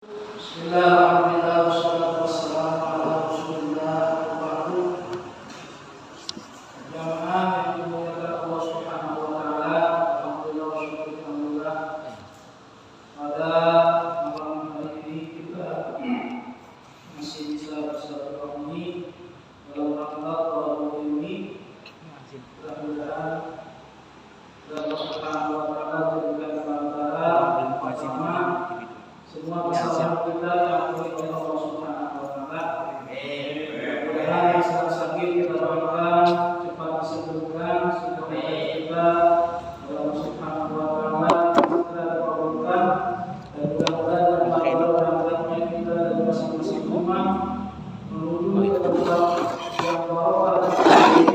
Bismillahirrahmanirrahim. Wassalatu wassalamu ala Rasulillah wa ba'du. Jamaah yang dimuliakan Allah Subhanahu wa taala, alhamdulillah wa syukurulillah. Pada malam hari ini kita masih bisa bersilaturahmi dalam rangka Ramadan ini. Mudah-mudahan Allah Subhanahu wa taala memberikan keberkahan bersama semua kesalahan kita yang oleh Allah Subhanahu wa taala. Mudah-mudahan yang sedang sakit kita doakan cepat disembuhkan, semoga kita Allah Subhanahu wa taala segera dikabulkan, dan mudah-mudahan orang-orangnya kita dan masing-masing umat menuju ke tempat yang barokah dan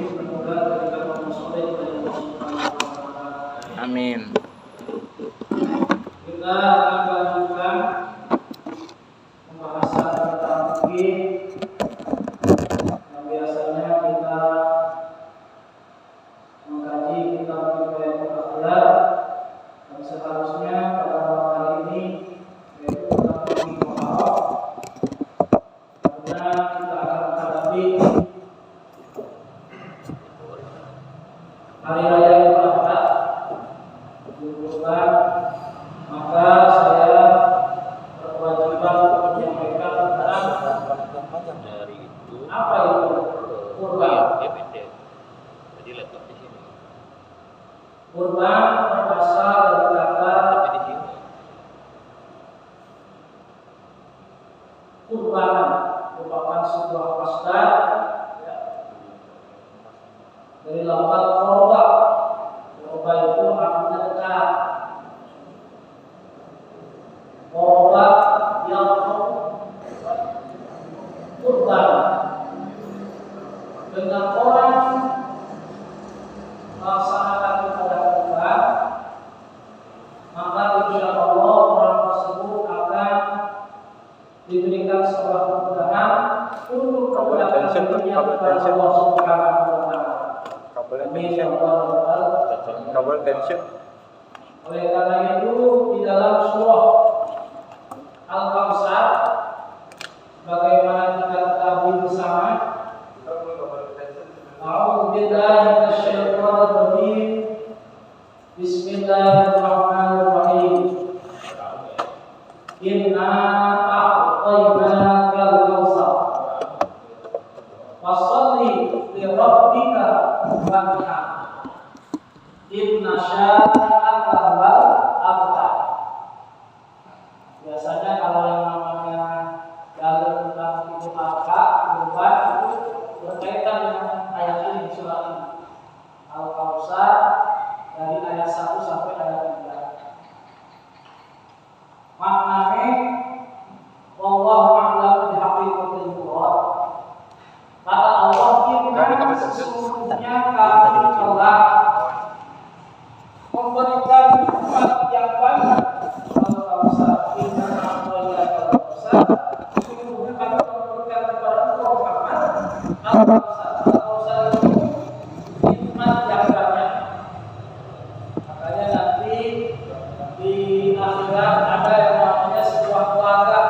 semoga kita bersoleh kepada Allah Subhanahu wa taala. Amin. Kita akan melanjutkan pembahasan tentang fikih yang biasanya kita mengkaji kitab Kifayatul Akhlaq, dan seharusnya pada malam hari ini yaitu tentang fikih muamalah, karena kita akan menghadapi hari raya Idul Adha dibutuhkan. Maka saya berkewajiban untuk menyampaikan tentang dari itu apa itu kurban. Jadi laptop di sini. Kurban berasal dari kata Tapi di sini. kurban, merupakan sebuah masdar dari lafaz qurba. Qurba itu artinya dekat. Qurba yang kurban, dengan orang melaksanakan ibadah kurban, maka insya Allah orang tersebut akan diberikan sebuah kemudahan untuk kemudahan hidupnya kepada Allah Subhanahu wa taala. Amin ya rabbal alamin. Kabel tension. Oleh karena itu di dalam surah Al-Kautsar, bagaimana kita ketahui bersama, A'udzu billahi minasyaitonir rajim. Bismillahirrahmanirrahim. Inna a'tainakal kautsar. Fasholli li rabbika wanhar. Inna syani'aka huwal abtar. Biasanya kalau yang namanya dalil tentang Idul Adha, kurban itu berkaitan dengan ayat ini, surah ini Al-Kautsar, dari ayat 1 sampai ayat 3. Maknanya wallahu a'lam bihaqiqatil murad. Kata Allah, inna sesungguhnya kami telah memberikan nikmat yang banyak. Al-Kautsar, inna a'tainakal kautsar. Sesungguhnya kami memberikan kepada Muhammad Al-Kautsar. Al-Kautsar itu nikmat yang banyak. Makanya nanti di akhirat ada yang namanya sebuah telaga,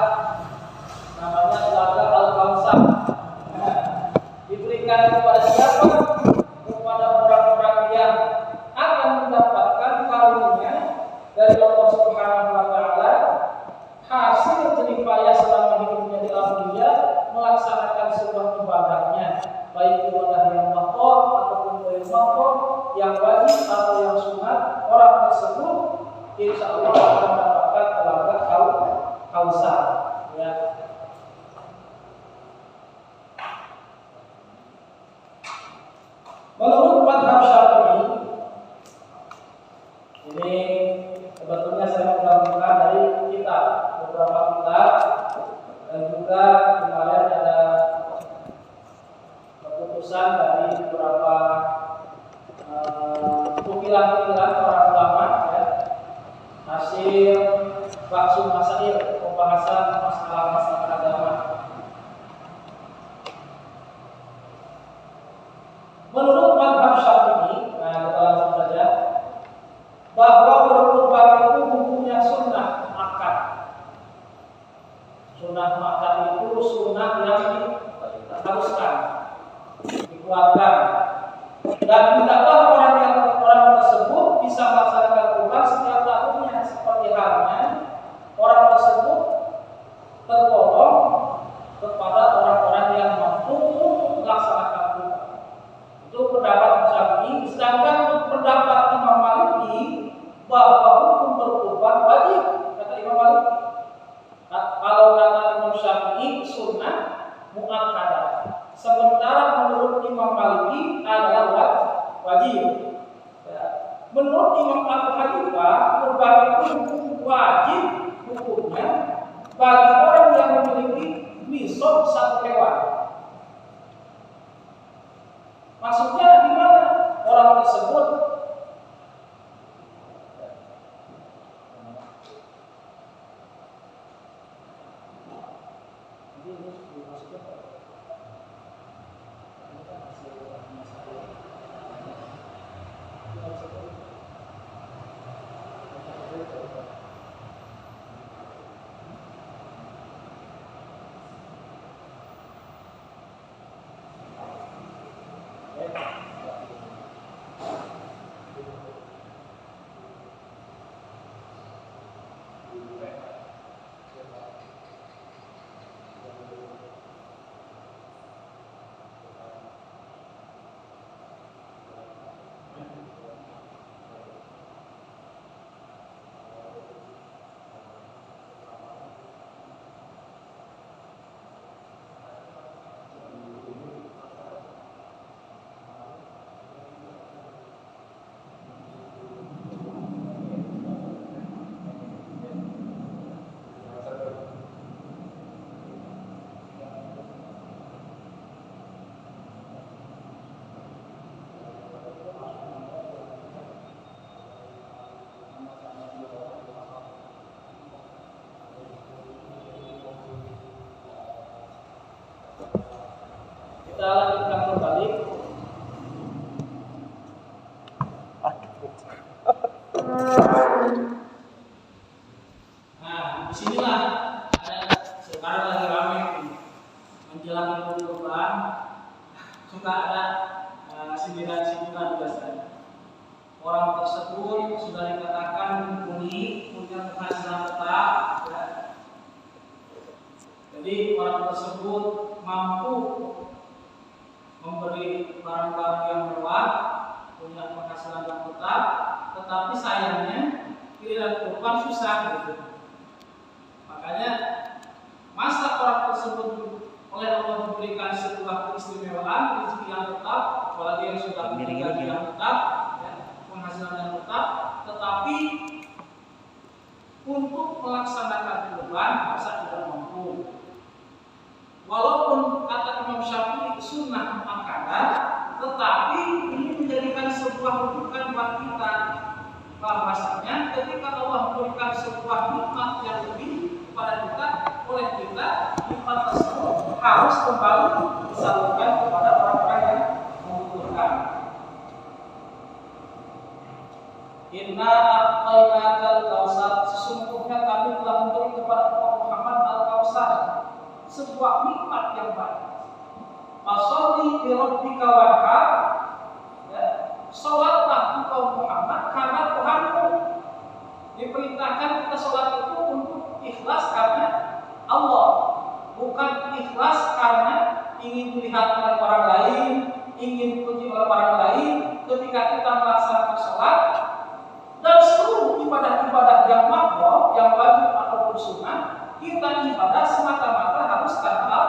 namanya telaga Al-Kautsar. Diberikan kepada siapa? Kepada orang-orang yang akan mendapatkan karunia dari Allah Subhanahu wa taala, hasil jeripaya selama hidupnya di alam dunia melaksanakan sebuah ibadahnya, baik ibadah yang makruh ataupun yang makruh, yang wajib atau yang sunat. Orang tersebut insya Allah akan mendapatkan telaga Kautsar, ya. Menurut mazhab Syafi'i, ini sebetulnya saya menggabungkan dari kitab, beberapa kitab, dan juga kemarin ada keputusan dari beberapa ukilan-ukilan para ulama, ya, hasil baksul masail, pembahasan masalah-masalah agama. Menurut mazhab Syafi'i, nah kita langsung saja, bahwa berkurban itu hukumnya sunnah akad. Sunnah muakkad itu sunnah yang diharuskan, dikeluarkan. Dan tidaklah orang tersebut bisa melaksanakan kurban setiap tahunnya, seperti halnya orang tersebut tergolong kepada orang-orang yang mampu melaksanakan kurban. Itu pendapat Syafi'i. Sedangkan pendapat Imam Maliki bahwa hukum berkurban wajib, kata Imam Maliki. Kalau kata Imam Syafi'i sunnah muakkadah. Sementara menurut Imam Maliki adalah wajib. Menurut Imam Abu Hanifah, kurban itu wajib hukumnya bagi orang yang memiliki nisab satu hewan. Maksudnya di mana? Orang tersebut kita lanjutkan kembali. Nah, disinilah sekarang lagi ramai menjelang Idul Kurban, suka ada sindiran-sindiran biasanya. Orang tersebut sudah dikatakan mumpuni, punya penghasilan tetap, ya. Jadi orang tersebut mampu memberi barang-barang yang mewah, punya penghasilan yang tetap, tetapi sayangnya giliran kurban susah gitu. Makanya masa orang tersebut oleh Allah memberikan sebuah keistimewaan, rezeki yang tetap, apalagi yang sudah punya gaji yang tetap, ya, penghasilan yang tetap, tetapi untuk melaksanakan kurban masa tidak mampu. Walaupun kata Imam Syafi'i sunnah muakkadah, tetapi ini menjadikan sebuah rujukan buat kita bahwasanya ketika Allah memberikan sebuah nikmat yang lebih kepada kita, oleh kita nikmat tersebut harus kembali disalurkan kepada orang-orang yang membutuhkan. Inna a'tainakal kautsar, sesungguhnya kami telah memberi kepada Muhammad al-Kautsar, sebuah nikmat yang baik. Fasholli li rabbika wanhar, ya, salatlah engkau Muhammad karena Tuhanmu. Diperintahkan kita salat itu untuk ikhlas karena Allah, bukan ikhlas karena ingin dilihat oleh orang lain, ingin dipuji oleh orang lain. Ketika kita melaksanakan salat dan seluruh ibadah-ibadah yang makruh, yang wajib ataupun sunnah, kita ibadah semata-mata harus karena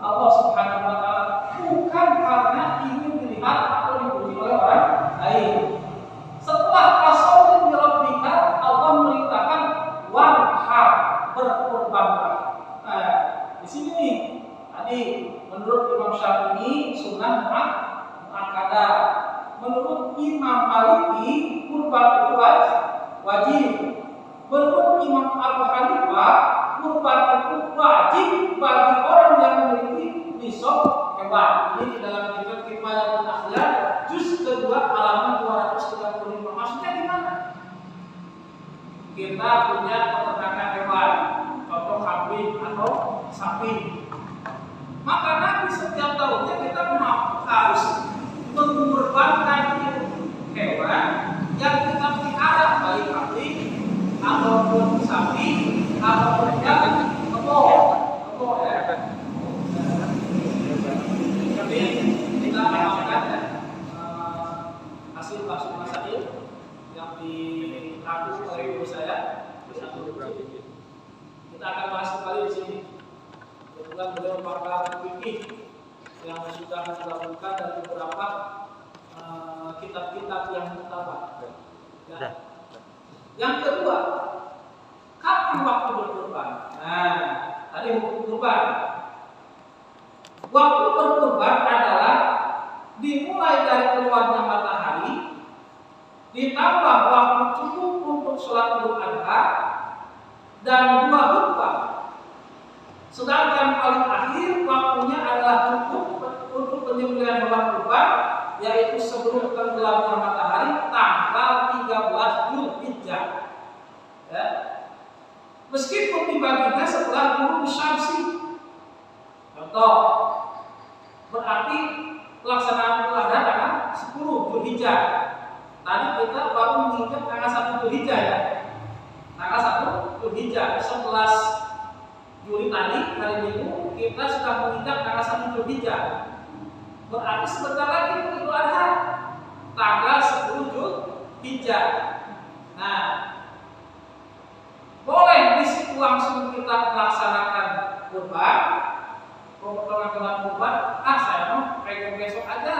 Allah Subhanahu wa taala, bukan karena ingin dilihat atau dipuji oleh orang lain. Setelah fasholli li rabbika, Allah merintahkan wanhar, berkurbanlah. Nah, di sini nih, tadi menurut Imam Syafi'i sunnah muakkadah, menurut Imam Maliki kurban itu wajib, menurut Imam Abu Hanifah kurban itu wajib bagi orang yang memiliki nisab hewan. Ini di dalam kitab Kifayatul Akhlaq juz kedua halaman 235. Maksudnya gimana? Kita punya peternakan hewan, contoh kambing atau atau sapi. Maka Nabi setiap tahunnya kita harus mengorbankan hewan yang kita pelihara, baik kambing ataupun sapi ataupun yang kebo ya. Jadi kita amalkan hasil bahasa masail yang dirangkum oleh ibu saya. Kita akan bahas kembali di sini. Kebetulan beliau pakar fikih yang sudah digabungkan dari beberapa kitab-kitab yang utama. Ya. Yang kedua, kapan waktu berkurban? Nah, tadi hukum kurban. Waktu berkurban adalah dimulai dari keluarnya matahari, ditambah waktu cukup untuk sholat Idul Adha dan 2 khutbah. Sedangkan paling akhir waktunya adalah cukup untuk penyembelihan hewan kurban, yaitu sebelum tenggelamnya matahari tanggal 13 Dzulhijjah. Ya. Meskipun dibaginya setelah ghurub syamsi. Contoh, berarti pelaksanaan Idul Adha tanggal 10 Dzulhijjah. Tadi kita baru menginjak tanggal 1 Dzulhijjah ya. Tanggal 1 Dzulhijjah, 11 Juli tadi, hari Minggu, kita sudah menginjak tanggal 1 Dzulhijjah. Berarti sebentar lagi Idul Adha, tanggal 10 Dzulhijjah. Nah, boleh di situ langsung kita melaksanakan kurban, pemotongan kurban. Saya mau pegang besok aja,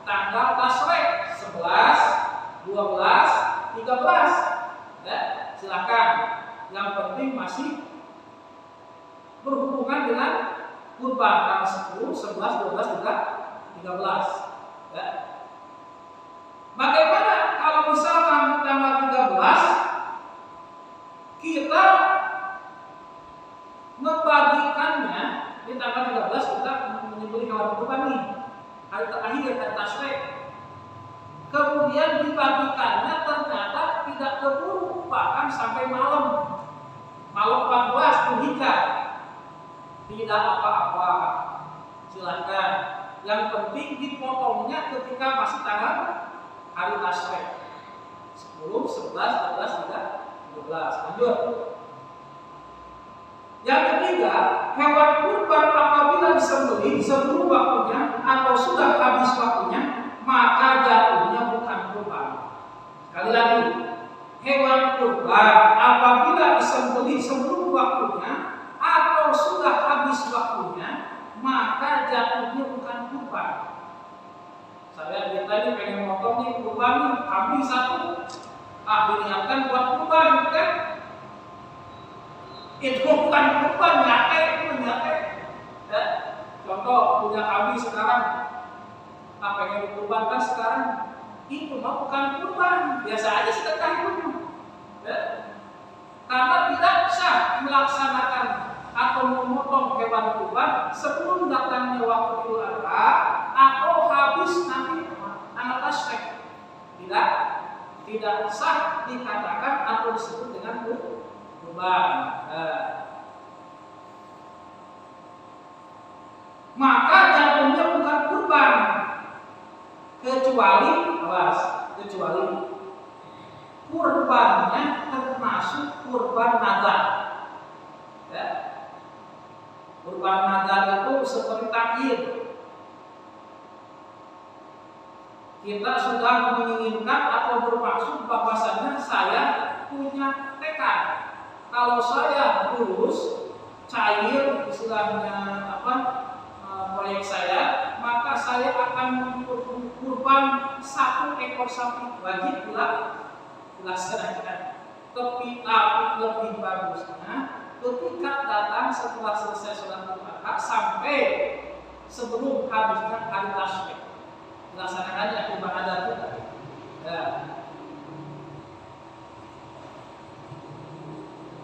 tanggal tasrek 11, 12, 13. Ya, silakan. Yang penting masih berhubungan dengan kurban tanggal 10, 11, 12, 13. Ya. Bagaimana kalau misalkan tanggal 13 kita membagikannya di tanggal 13 kita menyembelih hewan kurban nih, hari terakhir hari tasrek. Kemudian dibagikannya ternyata tidak keburu, bahkan sampai malam 14 Dzulhijjah. Tidak apa-apa, silahkan. Yang penting dipotongnya ketika masih tanggal hari tasrek 10, 11, 12, 13. Lanjut. Yang ketiga, hewan kurban apabila disembelih sebelum waktunya atau sudah habis waktunya, maka jatuhnya bukan kurban. Sekali lagi, hewan kurban apabila disembelih sebelum waktunya atau sudah habis waktunya, maka jatuhnya bukan kurban. Saya lihat tadi pengen motong nih kurban nih, kambing 1, diniatkan buat kurban kan? Itu bukan kurban, nyate itu nyate. Ya. Contoh punya kambing sekarang, pengen dikurbankan sekarang, itu mah bukan kurban, biasa aja sedekah itu. Ya. Karena tidak sah melaksanakan atau memotong hewan kurban sebelum datangnya waktu Idul Adha atau habis nanti tanggal tasrek. Tidak sah dikatakan atau disebut dengan kurban. Maka jatuhnya bukan kurban kecuali kurbannya termasuk kurban nazar. Ya. Kurban nazar itu seperti takhir. Kita sudah menginginkan atau bermaksud bahwasanya saya punya tekad. Kalau saya lulus cair istilahnya proyek saya, maka saya akan kurban 1 ekor sapi, wajib dilaksanakan. Tapi lebih bagusnya ketika datang setelah selesai sholat Idul Adha sampai sebelum habisnya hari tasrek, dilaksanakannya kurban adat itu. Ya.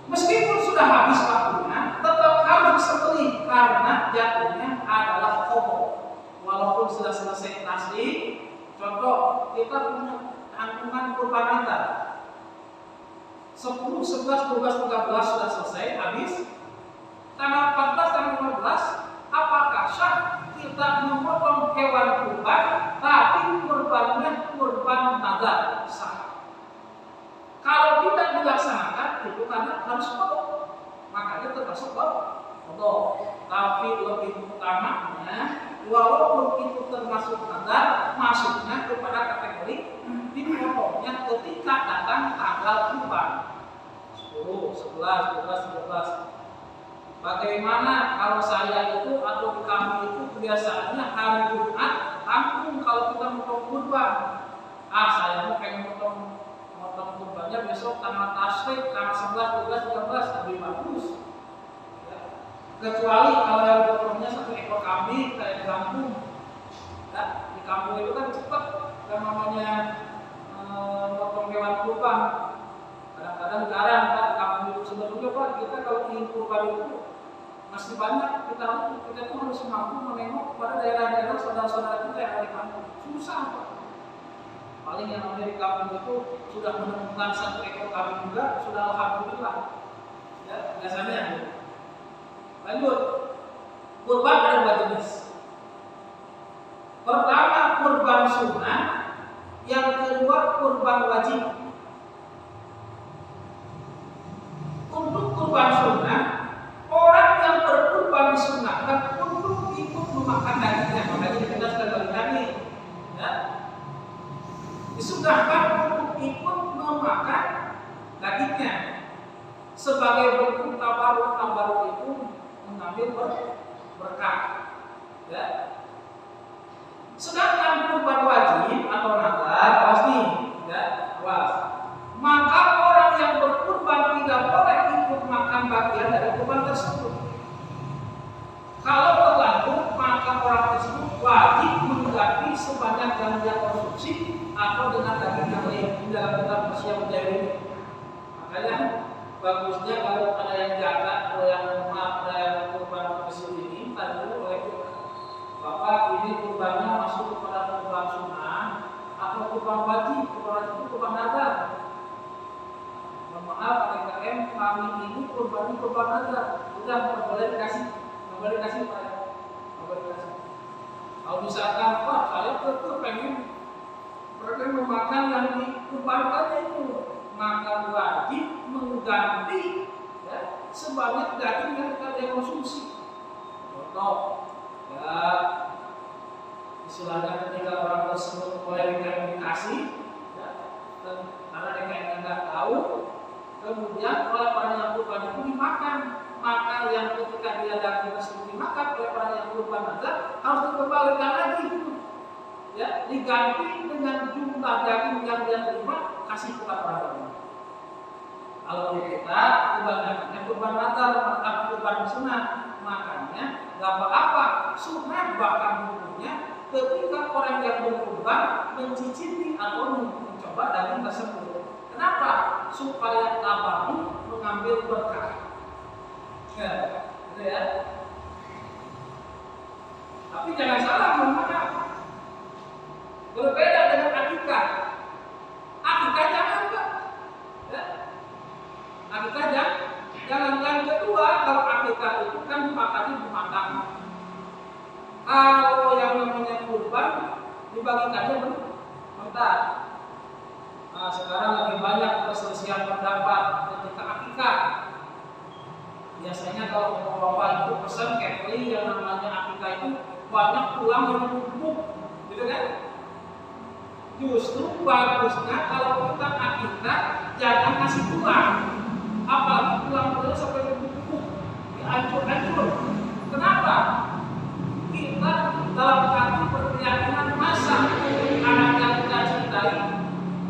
Meskipun sudah habis waktunya, tetap harus disembelih karena jatuhnya adalah qobo. Walaupun sudah selesai tasrek, contoh kita punya tanggungan kurban adat 10, 11, 12, 13 sudah selesai, habis. tanggal 14, tanggal 15, apakah sah kita memotong hewan kurban, tapi kurbannya kurban nazar? Sah. Kalau tidak dilaksanakan, itu karena harus potong, makanya termasuk potong. Tapi lebih utamanya, walaupun itu termasuk nazar, masuknya kepada kategori dipotongnya ketika datang tanggal kurban 10, 11, 12, 13. Bagaimana kalau saya itu atau kami itu kebiasaannya hari Jumat langsung kalau kita mau kurban. Saya mau pengen motong kurbannya besok tanggal tasrik tanggal 11, 12, 13 lebih bagus. Ya. Kecuali kalau yang potongnya satu ekor kambing kayak di kampung. Ya, di kampung itu kan cepat kan namanya motong hewan kurban. Kadang-kadang jarang kan di kampung itu sebetulnya Pak, kita kalau ingin kurban itu masih banyak kita tuh harus mampu menengok pada daerah-daerah saudara-saudara kita yang ada di kampung. Susah Pak. Paling yang namanya di kampung itu sudah menemukan satu ekor kambing juga sudah alhamdulillah. Ya, biasanya. Lanjut. Kurban ada dua jenis. Pertama kurban sunnah, yang kedua kurban wajib. Untuk kurban sunnah, orang yang berkurban disunnahkan untuk ikut memakan dagingnya, makanya dijelaskan bagi kami. Ya. Disunnahkan untuk ikut memakan dagingnya sebagai bentuk tabaruk itu mengambil berkah. Ya. Sedangkan kurban wajib atau nazar pasti, ya, awas. Maka orang yang berkurban tidak boleh ikut makan bagian dari kurban tersebut. Kalau terlanjur, maka orang tersebut wajib mengganti sebanyak yang dia konsumsi atau dengan daging yang lain. Di dalam kitab Masya Mujahid. Makanya bagusnya kalau ada yang jaga atau yang ada yang kurban kecil ini, tadi oleh Bapak ini kurbannya masuk kepada kurban sunnah atau kurban wajib, kurban nazar. Maaf PKM kami ini kurban nazar, udah nggak boleh dikasih Pak. Kalau misalkan Pak saya tetap pengen memakan yang dikurbankannya itu, maka wajib mengganti ya, sebanyak daging yang kita konsumsi. Contoh, ya istilahnya ketika orang tersebut oleh dikasih, ya, karena mereka nggak tahu. Kemudian oleh orang yang kurban itu dimakan, maka yang ketika dia daging tersebut dimakan oleh orang yang kurban nazar harus dikembalikan lagi, ya, diganti dengan jumlah daging yang dia terima kasih kepada orang lain. Kalau kita kebanyakannya kurban nazar atau kurban sunnah, makanya nggak apa-apa sunnah bahkan hukumnya ketika orang yang berkurban mencicipi atau mencoba daging tersebut. Kenapa? Supaya tabaruk mengambil berkah. Ya, gitu ya. Tapi jangan salah, mana berbeda dengan akikah. Akikah jangan Pak. Ya. Akikah jangan. Yang kedua, kalau akikah itu kan dipakati dimakan. Kalau yang namanya kurban dibagikannya bentar. Nah, sekarang lebih banyak perselisihan pendapat ketika akikah. Biasanya kalau bapak itu pesan catering yang namanya akikah itu banyak tulang yang numpuk, gitu kan? Justru bagusnya kalau kita akikah jangan kasih tulang, apalagi tulang sampai numpuk, dihancur-hancur. Kenapa? Kita dalam hati berkeyakinan masa anak yang kita cintai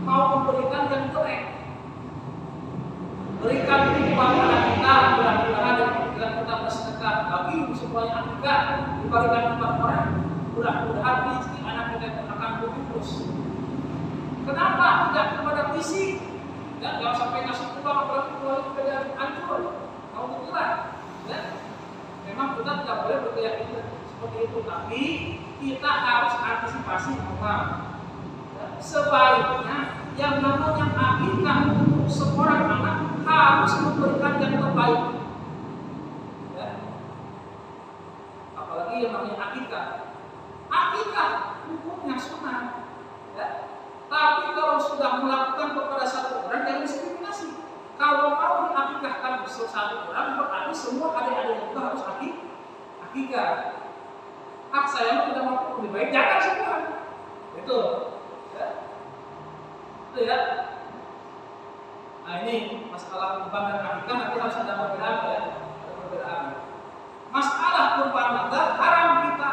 mau memberikan yang jelek. Berikan kepada anak kita, mudah-mudahan dengan kita bersedekah bagi semuanya akikah diberikan kepada orang, mudah-mudahan rezeki anak kita akan berlurus. Kenapa tidak kepada fisik? Ya, jangan sampai ngasih tulang apalagi tulang kita yang hancur, mau bergerak. Ya, memang kita tidak boleh berkeyakinan seperti itu, tapi kita harus antisipasi orang. Ya, sebaiknya yang namanya akikah untuk seorang anak harus memberikan yang terbaik. Ya. lagi yang namanya akikah. Akikah hukumnya sunnah, ya. Tapi kalau sudah melakukan kepada satu orang jangan diskriminasi. Kalau mau diakikahkan satu orang berarti semua adik-adik itu harus akikah. Saya tidak mau, lebih baik jangan semua. Betul. Ya. Itu ya. Nah ini masalah kurban dan akikah nanti harus ada perbedaan ya. Ada perbedaan. Masalah kurban maka haram kita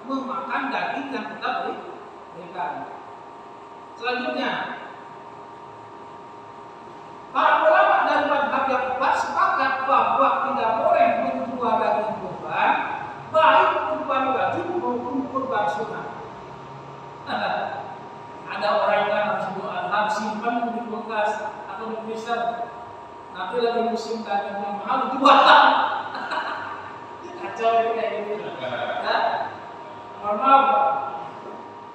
memakan daging yang kita berikan. Selanjutnya, para ulama dari mazhab yang empat sepakat bahwa tidak boleh menjual daging kurban, baik kurban wajib maupun kurban sunnah. Ada orang yang harus buat simpan di kulkas atau di freezer, nanti lagi musim daging yang mahal jualan. Kacau itu kayak gitu. Ya, mohon maaf,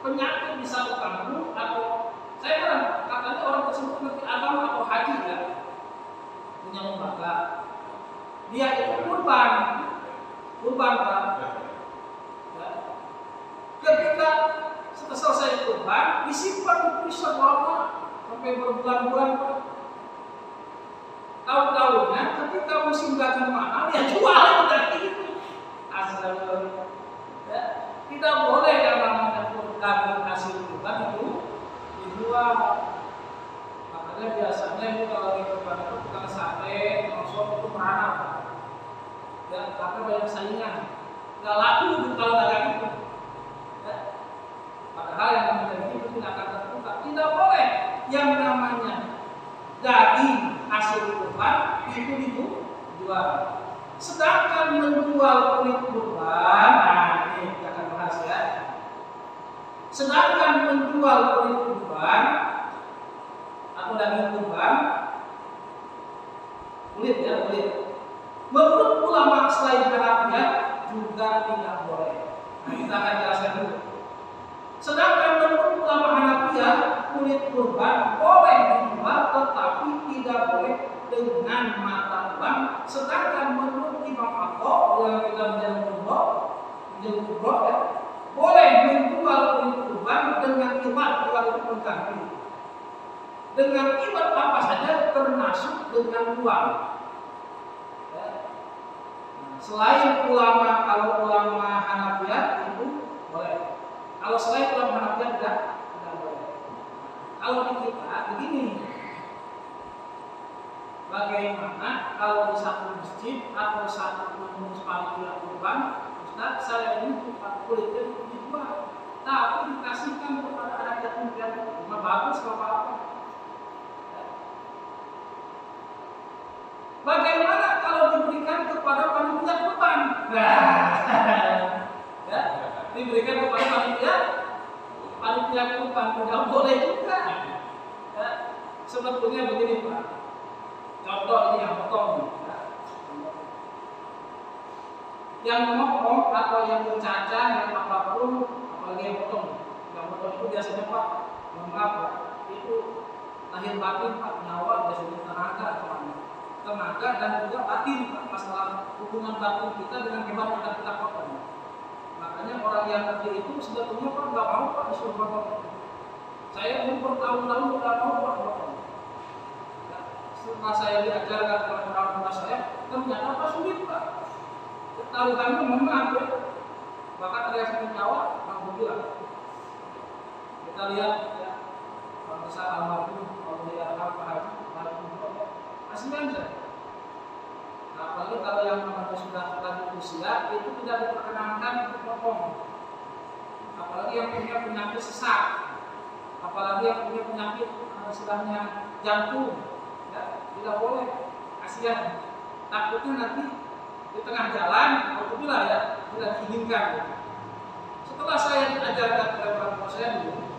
penyakit di satu kampung atau saya kan katanya orang tersebut ngerti agama atau haji ya, punya lembaga, dia itu kurban Pak. Ya. Ketika selesai kurban disimpan di freezer lama sampai berbulan-bulan Pak. Tahu-tahunya ketika musim daging mahal ya jual daging itu. Astagfirullah. Ya. Tidak boleh yang namanya daging hasil kurban itu dijual. Makanya biasanya itu kalau di kurban itu tukang sate, tukang sop itu merana. Ya, karena banyak saingan. Nggak laku itu kalau dagang itu. Ya. Padahal yang namanya itu tidak akan terbuka. Tidak boleh yang namanya daging hasil kurban itu dijual. Sedangkan menjual kulit kurban, nah ini kita akan bahas ya. Sedangkan menjual kulit kurban atau daging kurban, kulit. Menurut ulama selain Hanafiyah juga tidak boleh. Nah, kita akan jelaskan dulu. Sedangkan menurut ulama Hanafiyah kulit kurban boleh dijual tetapi tidak boleh dengan mata uang. Sedangkan menurut Imam Atta yang kita menjadi kubro ya, boleh menjual kulit kurban dengan iwat itu pengganti. Dengan iwat apa saja termasuk dengan uang. Ya. Selain ulama, kalau ulama Hanafiyah itu boleh. Kalau selain ulama Hanafiyah tidak boleh. Kalau di kita begini. Bagaimana kalau di satu masjid atau satu pengurus panitia kurban, Ustaz saya ini kulitnya dijual, tapi dikasihkan kepada anak yatim piatu, cuma bagus apa-apa. Bagaimana kalau diberikan kepada panitia kurban? Ya, diberikan kepada panitia kurban tidak boleh juga. Ya, sebetulnya begini Pak. Contoh ini yang potong, ya. Yang memotong atau yang mencacah, yang apapun, apalagi yang potong. Yang potong itu biasanya Pak, maaf ya, itu lahir batin Pak, nyawa biasanya tenaga dan juga batin Pak, masalah hubungan batin kita dengan hewan yang kita potong. Makanya orang yang kerja itu sebetulnya Pak nggak mau Pak disuruh potong. Saya umur bertahun-tahun nggak mau Pak potong. Setelah saya diajarkan oleh orang tua saya, ternyata apa sulit Pak. Taruhannya memang ya. Bahkan ada yang sakit nyawa, alhamdulillah. Kita lihat ya, kalau besar almarhum, kalau dia Pak Haji, kasihan saja. Nah, apalagi kalau yang namanya sudah lanjut usia, itu tidak diperkenankan untuk potong. Apalagi yang punya penyakit sesak, apalagi yang punya penyakit istilahnya jantung. Ya, tidak boleh, kasihan. Takutnya nanti di tengah jalan, alhamdulillah ya, tidak diinginkan. Ya. Setelah saya diajarkan oleh orang tua saya dulu,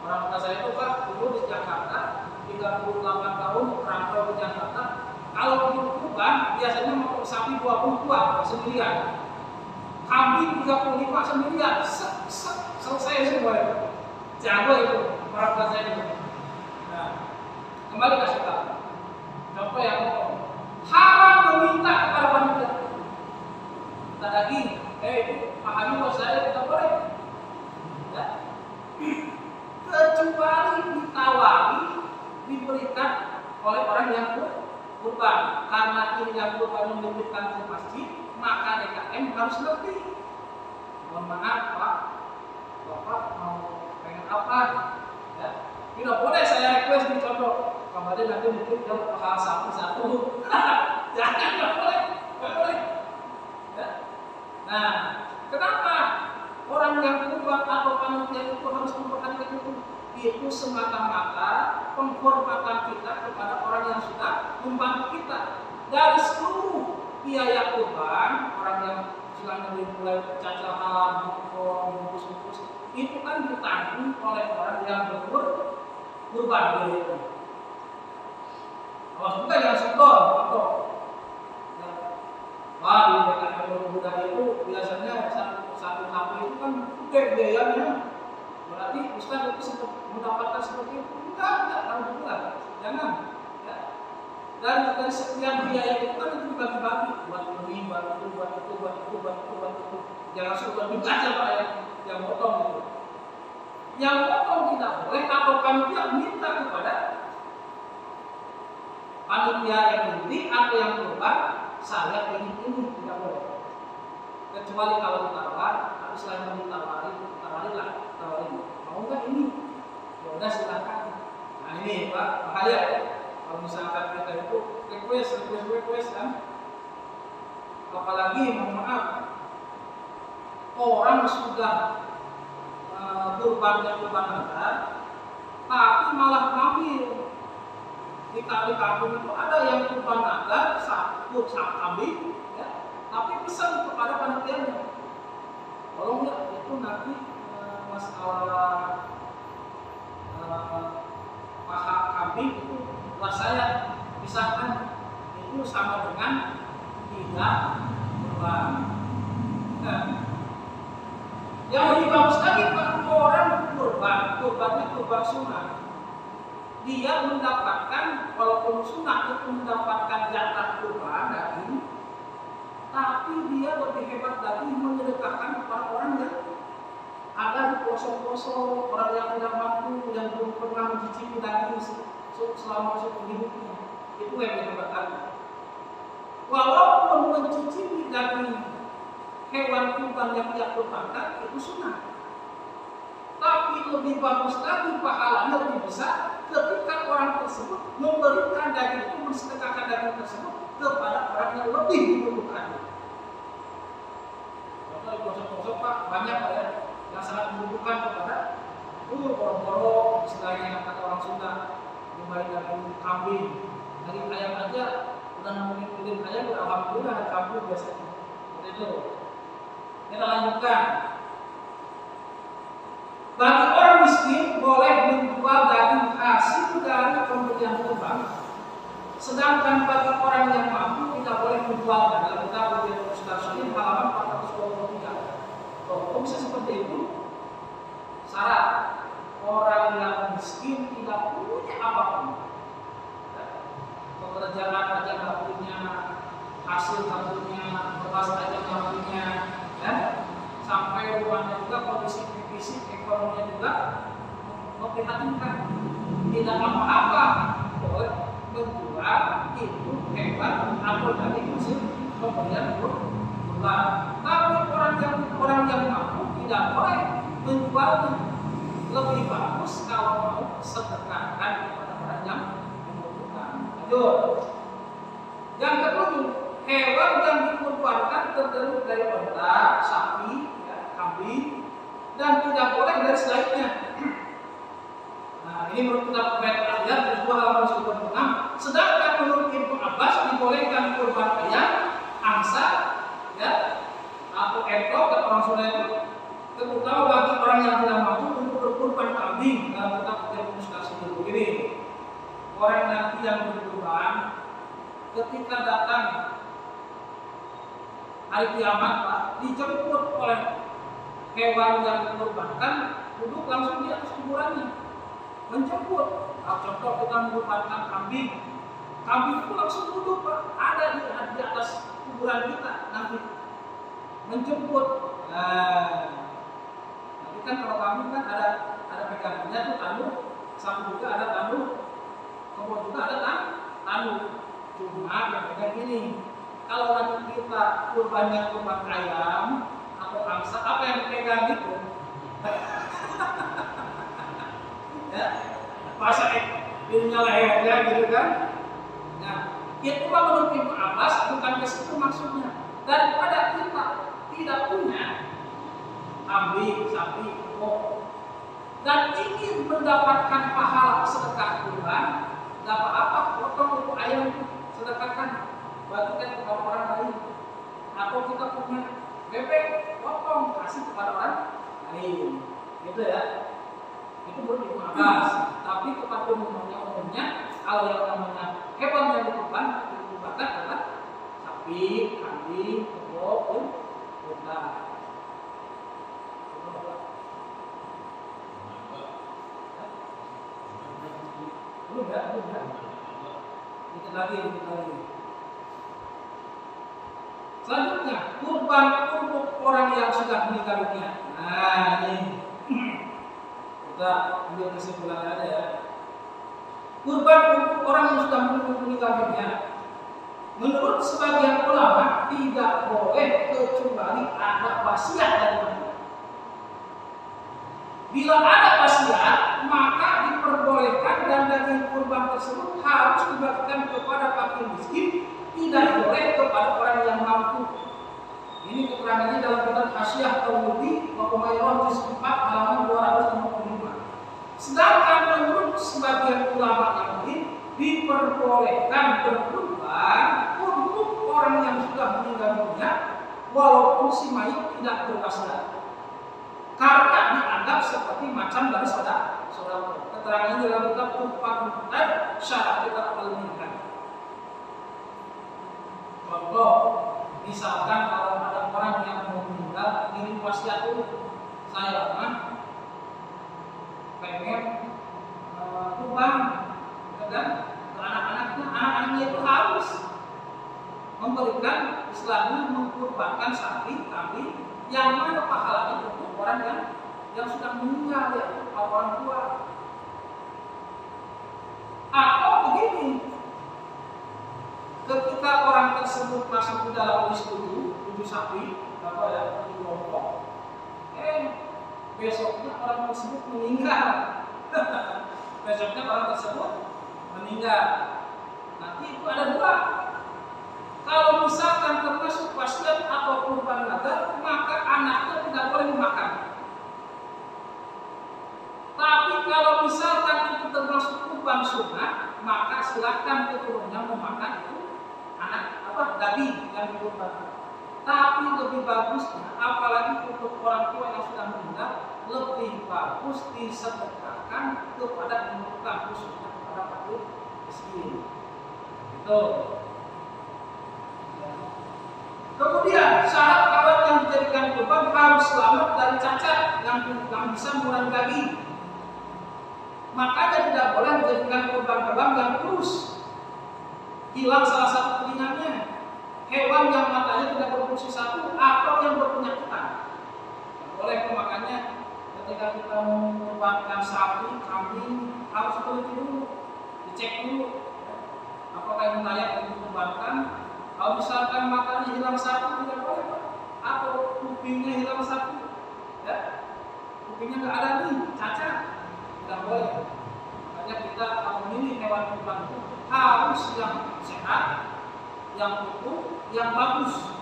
orang tua saya itu Pak dulu di Jakarta, 38 tahun merantau ke Jakarta. Kalau untuk kurban biasanya mau sapi 20 tua sendirian, kambing 35 sendirian, selesai semua itu. Jago itu orang tua saya dulu. Nah, kembali kasih tahu. Contoh yang haram meminta kepada wanita. minta daging, pahami bos saya tidak boleh. Ya. Kecuali ditawari, diberikan oleh orang yang kurban. Karena ini yang kurban menitipkan ke masjid, maka DKM harus lebih. Mohon maaf Pak, Bapak mau pengen apa? Ya. Tidak boleh saya request dicontoh. Kemarin nanti mungkin dia paha sapi satu. Jangan, tidak boleh. Ya. Nah, kenapa orang yang kurban atau panitia itu harus memperhatikan itu? Itu semata-mata penghormatan kita kepada orang yang sudah membantu kita. Dari seluruh biaya kurban, orang yang istilahnya mulai cacahan, bungkus-bungkus, itu kan ditanggung oleh orang yang berkurban itu. Awas juga yang setor. Wah, di DKM muda itu biasanya satu sapi itu kan gede biayanya. Berarti Ustaz itu mendapatkan seperti itu? Enggak, alhamdulillah. Jangan. Ya. Dari sekian biaya itu kan itu dibagi-bagi. Buat ini, buat itu. Jangan suka dibaca Pak yang potong itu. Yang potong tidak boleh atau panitia minta kepada panitia yang inti atau yang kurban, saya ini tidak boleh. Kecuali kalau ditawar, tapi selain ditawari lah. Mau nggak ini? Ya udah silakan. Nah ini Pak, bahaya ya. Kalau misalkan kita itu request kan, apalagi mohon maaf, orang sudah kurban ada, tapi malah ngambil. Di kampung itu ada yang kurban ada, satu kambing, ya, tapi pesan kepada panitianya, tolong ya itu nanti masalah paha kambing itu buat saya pisahkan, itu sama dengan tidak kurban. Nah, yang lebih bagus lagi Pak, orang kurbannya kurban sunnah. Dia mendapatkan, walaupun sunnah itu mendapatkan jatah kurban daging, tapi dia lebih hebat lagi menyedekahkan kepada orang yang ada di pelosok-pelosok, orang yang tidak mampu, yang belum pernah mencicipi daging selama seumur hidupnya. Itu yang hebat lagi. Walaupun mencicipi daging hewan kurban yang dia kurbankan itu sunnah, tapi lebih bagus lagi, pahalanya lebih besar ketika orang tersebut memberikan daging itu, mensedekahkan daging tersebut kepada orang yang lebih membutuhkan. Contoh di pelosok-pelosok Pak, banyak Pak ya, yang sangat membutuhkan kepada borok-borok, istilahnya kata orang Sunda, kembali daging kambing, daging ayam aja udah nemuin ayam, udah alhamdulillah ada kambing biasanya. Seperti itu. Kita lanjutkan. Bagi orang miskin boleh menjual daging hasil dari pembelian kurban. Sedangkan bagi orang yang mampu tidak boleh menjual. Dalam kitab Riyadhus Shalihin halaman 423. Kok bisa seperti itu? Syarat orang yang miskin tidak punya apapun. Pekerjaan aja nggak punya, hasil nggak punya, beras aja nggak punya, ya. Sampai rumahnya juga kondisi fisik ekonominya juga memprihatinkan, tidak apa-apa boleh menjual itu hewan atau dari hasil pembelian kurban. Tapi orang yang mampu tidak boleh menjualnya. Lebih bagus kalau mau sedekahkan kepada orang yang membutuhkan. Lanjut. Yang ketujuh, hewan yang dikurbankan terdiri dari unta, sapi, kambing, dan tidak boleh dari selainnya. Nah, ini menurut kitab Bait Al-Adhan dari 2 halaman 126. Sedangkan menurut Ibnu Abbas dibolehkan kurban ayam, angsa, ya, atau entok kata orang Sunda itu, terutama bagi orang yang tidak mampu untuk berkurban kambing. Dalam kitab Riyadhus Shalihin begini, orang nanti yang berkurban ketika datang hari kiamat Pak, dijemput oleh hewan yang dikurbankan, duduk langsung di atas kuburannya, menjemput. Nah, contoh kita mengorbankan kambing itu langsung duduk Pak, ada di atas kuburan kita nanti. menjemput. Nah, tapi kan kalau kambing kan ada pegangannya tuh tanduk, sapi juga ada tanduk, kebo juga ada tanduk. Cuma yang pegang ini. Kalau nanti kita kurbannya kurban ayam atau angsa, apa yang dipegang itu? Ya, masa ininya lehernya gitu kan? Nah, itu menurut Ibnu Abbas bukan ke situ maksudnya. Daripada kita tidak punya kambing, sapi, kebo, dan ingin mendapatkan pahala sedekah kurban, dapat apa? Potong itu ayam itu sedekahkan, bagikan kepada orang lain. Atau kita punya bebek, potong kasih kepada orang lain, gitu ya. Itu menurut Ibnu Abbas. Tapi kepada umumnya kalau yang namanya hewan yang dikurbankan adalah sapi, kambing, kebo, unta. Belum ya. Dikit lagi. Selanjutnya, kurban untuk orang yang sudah meninggal dunia. Nah, ini kita ambil kesimpulannya aja ya. Kurban untuk orang yang sudah meninggal dunia, menurut sebagian ulama tidak boleh kecuali ada wasiat dari mana. Bila ada wasiat, maka diperbolehkan dan daging kurban tersebut harus dibagikan kepada fakir miskin, tidak boleh kepada orang yang mampu. Ini keterangannya dalam kitab Hasyiah Tauludi wa Umayyah juz 4 halaman 255. Sedangkan menurut sebagian ulama yang lain diperbolehkan berkurban untuk orang yang sudah meninggal dunia walaupun si mayit tidak berwasiat. Karena dianggap seperti macam dari saudara. Keterangannya dalam kitab Tuhfatul Hukam Syarah Kitab Al-Minhaj. Contoh, misalkan kalau ada orang yang mau meninggal, ngirim wasiat dulu, saya pengen kurban, kan? Ke anak-anaknya itu harus memberikan, istilahnya mengkurbankan sapi, kambing, yang mana pahalanya untuk orang yang sudah meninggal, yaitu orang tua. Atau begini, ketika orang tersebut masuk ke dalam list 7 sapi, atau ya 7 kelompok, besoknya orang tersebut meninggal. Besoknya orang tersebut meninggal. Nanti itu ada dua. Kalau misalkan termasuk wasiat atau kurban nazar, maka anaknya tidak boleh memakan. Tapi kalau misalkan itu termasuk kurban sunnah, maka silakan keturunannya memakan itu daging yang dikurbankan. Tapi lebih bagusnya, apalagi untuk orang tua yang sudah meninggal, lebih bagus disedekahkan kepada yang membutuhkan, khususnya kepada fakir miskin. Itu. Kemudian syarat hewan yang dijadikan kurban harus selamat dari cacat yang bisa mengurangi daging. Makanya tidak boleh menjadikan kurban hewan yang kurus, hilang salah satu telinganya, hewan yang matanya tidak berfungsi satu, atau yang berpenyakitan. Boleh, makanya ketika kita mengorbankan sapi, kambing, harus teliti dulu, dicek dulu apakah ini layak untuk dikorbankan. Kalau misalkan matanya hilang satu, tidak boleh, atau kupingnya hilang satu, ya, kupingnya nggak ada nih, cacat, tidak boleh. Makanya kita kalau memilih hewan kurban itu harus yang sehat, yang utuh, yang bagus,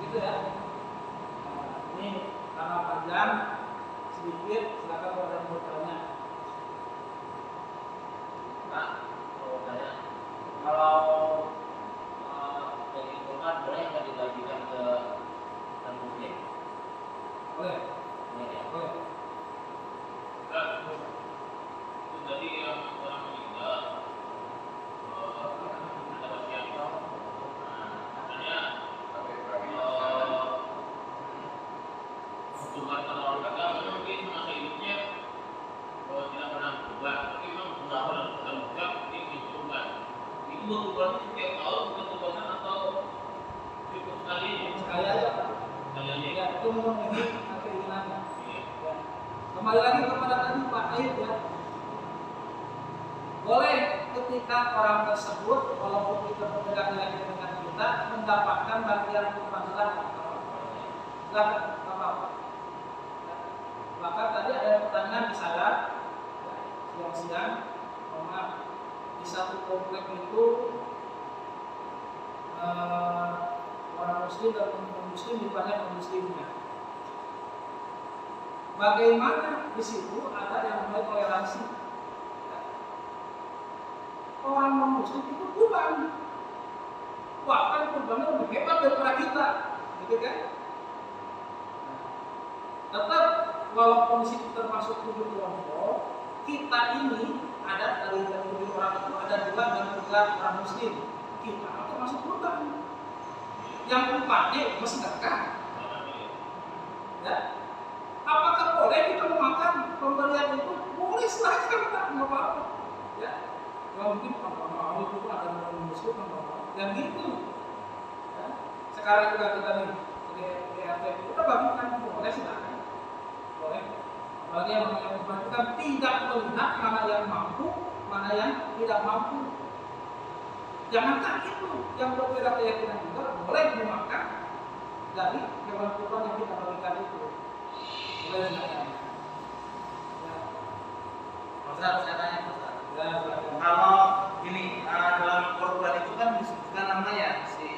gitu ya. Nah, ini karena panjang sedikit, silakan kalau ada yang bertanya. Pak, kalau saya, kalau daging kurban boleh nggak dibagikan ke non muslim? Boleh. Ya. Boleh. Itu tadi yang orang meninggal ada wasiat. Katanya kurban orang kagak mungkin masa hidupnya tidak pernah kurban, tapi memang sudah berkurban ini kurban. Itu berkurban setiap tahun bukan kurbanan atau cukup sekali? Sekali aja. memenuhi keinginannya. Ya. Kembali lagi kepada tadi Pak Aib ya. Boleh ketika orang tersebut walaupun kita berbeda keyakinan dengan kita mendapatkan bagian pengadilan enggak apa-apa. Maka tadi ada pertanyaan di saya siang-siang, di satu komplek itu orang muslim dan non-muslim banyak non-muslimnya. Bagaimana di situ ada yang namanya toleransi? Orang non-muslim itu kurban, bahkan kurbannya lebih hebat daripada kita, gitu kan? Tetap walaupun di situ termasuk 7 kelompok, kita ini ada dari 7 orang itu ada 2 dan 3 orang muslim. Kita termasuk kurban. Yang 4 masih sedekah. Ya. Apakah boleh kita memakan pemberian itu? Boleh silahkan, nggak apa-apa. Ya. Kalau mungkin mau itu pun ada orang muslim yang gitu. Ya. Sekarang juga kita nih di RT udah bagikan boleh silahkan. Boleh. Bagi yang membantukan tidak melihat mana yang mampu, mana yang tidak mampu. Jangankan itu, yang berbeda keyakinan juga boleh dimakan dari hewan kurban yang kita bagikan itu. Boleh dimakan. Ya. Ustaz, saya tanya Ustaz. Ya, kalau ini dalam korban itu kan disebutkan namanya si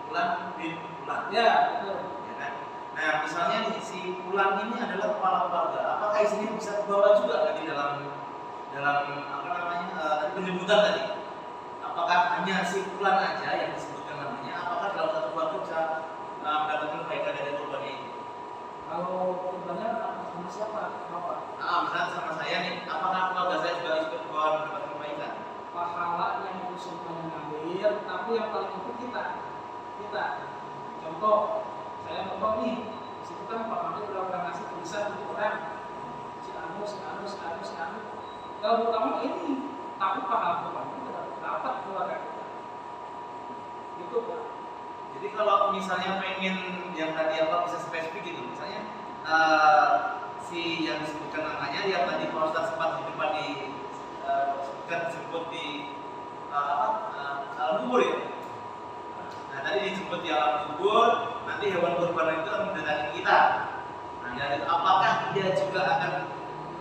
Fulan bin Fulan. ya, betul. Ya kan? Nah, misalnya nih, si Fulan ini adalah kepala keluarga. Apakah isinya bisa kebawa juga tadi dalam apa namanya penyebutan tadi? Apakah hanya si Fulan aja yang disebutkan namanya? Apakah dalam satu keluarga bisa mendapatkan kebaikan dari korbannya itu? Kalau kurbannya sama siapa? Bapak. Misalnya sama saya nih, apakah keluarga saya juga ikut mendapatkan kebaikan? Pahala yang itu semuanya ngambil, tapi yang paling penting kita. Contoh, saya nonton nih, di situ kan Pak Mandi udah ngasih tulisan untuk orang, si Anu. Kalau utama ini, tapi pahala kurbannya tidak dapat keluarga kita. Itu Pak. Jadi kalau misalnya pengen yang tadi apa bisa spesifik gitu, misalnya si yang disebutkan namanya yang tadi Pak Ustaz sempat di depan disebut di alam kubur ya. Nah tadi disebut di alam kubur, nanti hewan kurban itu akan mendatangi kita. Nah dari itu apakah dia juga akan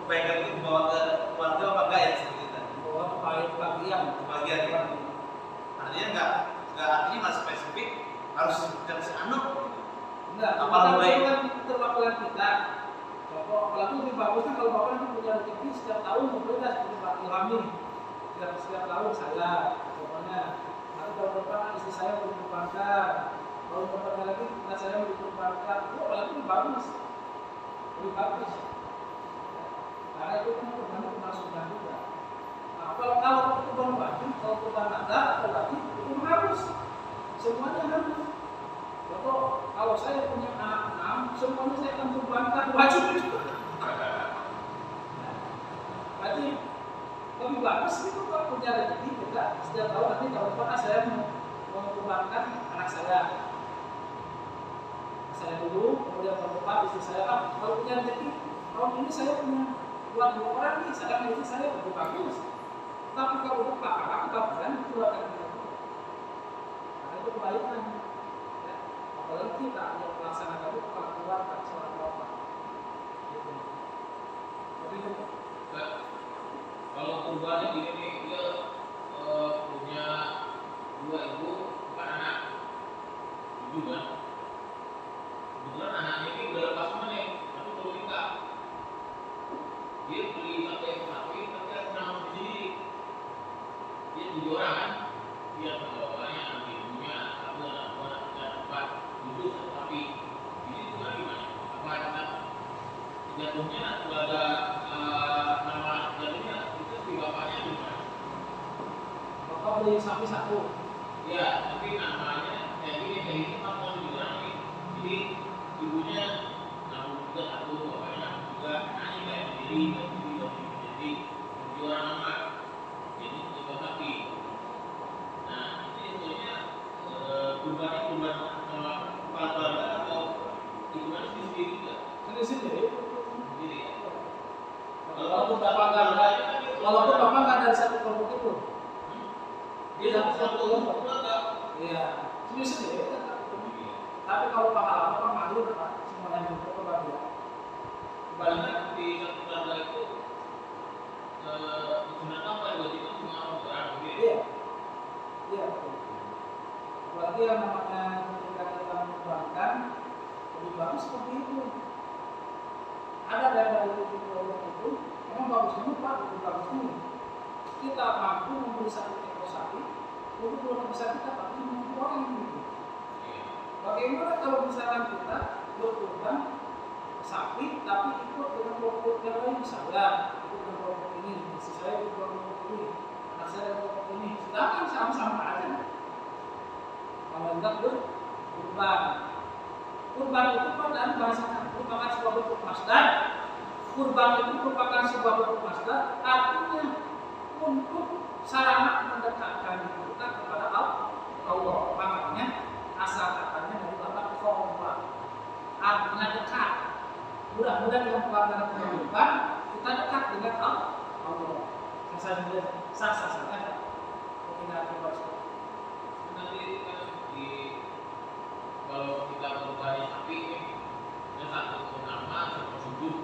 kebaikan itu dibawa ke keluarga apa enggak ya seperti itu? Bahwa bagian Ya. Artinya enggak artinya nggak spesifik harus disebutkan si Anu. enggak, Apa baik? kan terwakilan kita. Contoh, apalagi lebih bagus kan kalau Bapak nanti punya rezeki setiap tahun berbeda seperti Pak Ilham ini. Setiap tahun saya, contohnya, nanti tahun depan istri saya mau dikurbankan, tahun depannya lagi anak saya mau dikurbankan, itu apalagi lebih bagus. Karena itu kan kurbannya kemasukan juga. Nah, kalau kurban wajib, kalau kurban ada, berarti itu harus. Semuanya harus. Contoh, kalau saya punya anak 6, semuanya saya akan kurbankan wajib itu. Berarti lebih bagus itu kalau punya rezeki kita setiap tahun nanti tahun depan saya mau kurbankan anak saya. Saya dulu, kemudian tahun depan istri saya kalau punya rezeki tahun ini saya punya buat 2 orang nih, sedangkan istri saya lebih bagus. Tapi kalau udah pahala kebagian itu akan kita. Karena itu kebaikan. Ya. Apalagi kita yang melaksanakan itu kepala keluarga seorang bapak. Gitu. Jadi itu. Kalau kurbannya gini nih, dia punya 2 ibu, 4 anak, 7 kan? Kebetulan anaknya ini udah lepas nih, tapi belum nikah. Dia beli sapi, tapi ada nama sendiri. Dia 7 orang kan? Dia sama bapaknya, nanti ibunya, 1, anak 2, anak 3, anak 4, 7 satu sapi. Ini juga gimana? Apa ada jatuhnya keluarga nama jatuhnya itu si bapaknya gimana? Bapak beli sapi 1. Ya, tapi namanya kayak gini kan mau juga nih. Jadi ibunya namun juga 1, bapaknya namun juga, anaknya kayak sendiri. Jadi 7 orang nama. Jadi 7 sapi. Nah, ini sebenarnya kurban kepala keluarga atau gimana sih Iya, sendiri. Tapi kalau pahala apa malu Pak, semua yang untuk kebahagiaan. Kebalikan di satu keluarga itu digunakan apa buat itu cuma orang Iya, iya. Apalagi yang namanya ketika kita mengembangkan lebih bagus seperti itu. Ada dari keluarga itu, memang bagus banget Pak, lebih bagus ini. Kita mampu membeli satu ekor sapi, untuk keluarga besar kita tapi mampu orang gitu. Bagaimana kalau misalkan kita berkurban sapi tapi ikut dengan kelompok yang lain, misalnya ikut dengan kelompok ini, istri saya ikut kelompok ini, anak saya ikut kelompok ini, sedangkan sama-sama aja. Kalau hendak berkurban, kurban itu pada bahasanya merupakan sebuah bentuk masdar. Kurban itu merupakan sebuah bentuk masdar, artinya untuk sarana mendekatkan kita kepada Allah. Makanya asal katanya dari kata korban, artinya dekat. Mudah-mudahan dengan pelanggaran kehidupan kita dekat dengan Allah. Saya sah-sah saja. Ketika kita nanti kan kalau kita berubah sapi dan satu nama satu sudut.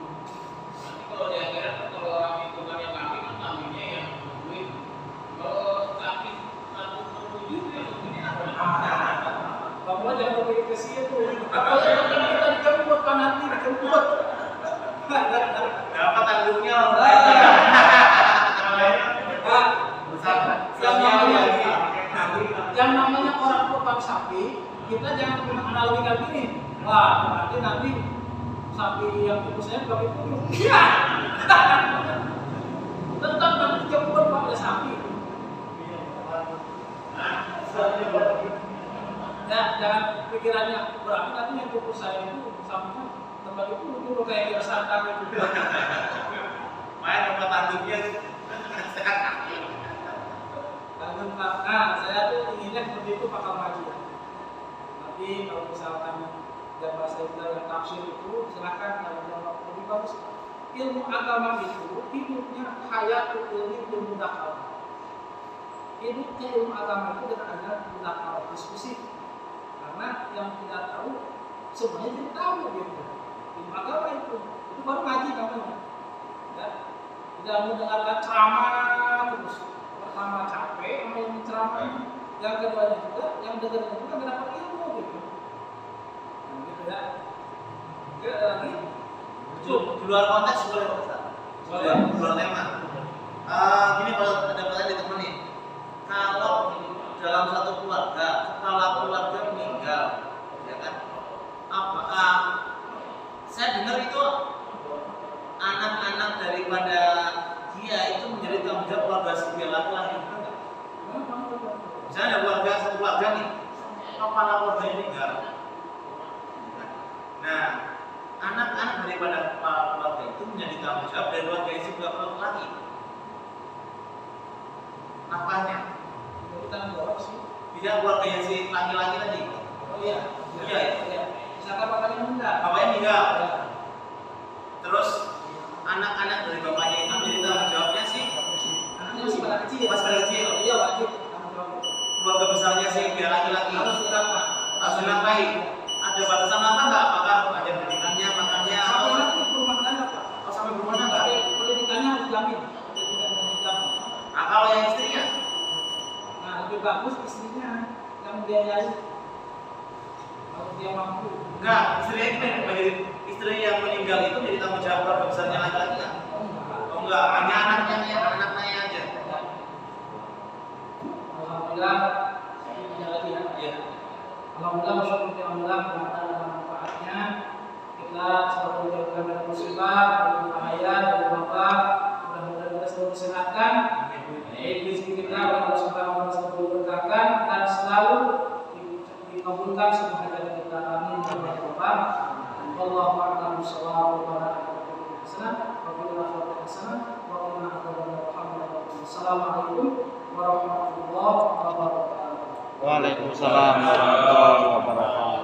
Nanti kalau di akhirat kalau orang itu kan yang kambing kan kambingnya yang menunjukin. Kalau sapi satu menuju yang ini apa? Bapak jangan berpikir ke situ. Kalau kita dijemput kan nanti dijemput. Dapat tanggunnya. Yang namanya orang kurban sapi, kita jangan menganalogikan gini. Wah, berarti nanti sapi yang tikusnya pakai puyuh. Iya. Tetap nanti dijemput pakai sapi. Ya, jangan pikirannya berarti nanti yang tikus saya itu sapinya tempat itu dulu kayak biasa tanggung itu. Main tempat tanduknya. Nah, saya tuh inginnya seperti itu pakal maju ya. Tapi kalau misalkan dan bahasa kita yang tafsir itu silakan kalau jawab lebih bagus. Ilmu agama itu hidupnya hayatul ilmu dakal. Hidupnya ilmu agama itu dengan ada dakal diskusi. Karena yang tidak tahu semuanya jadi tahu gitu. Ilmu agama itu baru ngaji namanya. Ya. Tidak mendengarkan ceramah terus. Pertama capek sama yang ceramah, yang keduanya juga yang dengarnya juga nggak dapat ilmu gitu. Nah, gitu ya. Oke, lagi. Di luar konteks boleh Pak Ustaz? Boleh. Di luar tema. Gini kalau ada pertanyaan di teman nih. Kalau dalam satu keluarga, kepala keluarga meninggal, ya kan? Apakah saya dengar itu anak-anak daripada dia itu menjadi tanggung jawab keluarga si dia laki-laki, benar nggak? Misalnya ada keluarga, satu keluarga nih, kepala keluarga ini meninggal. Nah, anak-anak daripada kepala keluarga itu menjadi tanggung jawab dari keluarga si laki-laki. Nafkahnya? Jadi tanggung jawab sih. Tidak keluarga yang si laki-laki tadi. Oh iya. Iya ya. Misalkan bapaknya meninggal. Bapaknya meninggal. Terus anak-anak dari bapaknya itu menjadi tanggung jawabnya sih. Anaknya masih pada kecil. Masih pada kecil. Iya wajib tanggung jawab. Keluarga besarnya sih biar laki-laki. Harus dinafkahi. Harus dinafkahi. Ada batasan apa nggak? Apakah ada pendidikannya, makannya? Sampai nanti rumah tangga Pak. Oh sampai berumah tangga. Tapi pendidikannya harus dijamin. Pendidikannya dijamin. Nah kalau yang istrinya? Nah lebih bagus istrinya yang membiayai. Kalau dia mampu. Enggak, istrinya itu menjadi istri yang meninggal itu jadi tanggung jawab keluarga besarnya laki-laki nggak? Oh enggak, hanya anaknya aja. Alhamdulillah, ada lagi ya. Iya. Alhamdulillah, alhamdulillah, mudah-mudahan ada manfaatnya. Kita selalu dijauhkan dari musibah, dari bahaya, dari wabah. Mudah-mudahan kita selalu disehatkan. Rezeki kita Allah Subhanahu wa taala berkahkan dan selalu dikabulkan semua hajat kita. Amin ya rabbal alamin. Wallahu a'lam bishawab wa barakallahu hasanah wa qul hasanah wa qul alhamdulillah. Assalamualaikum warahmatullahi wabarakatuh. Waalaikumsalam warahmatullahi wabarakatuh.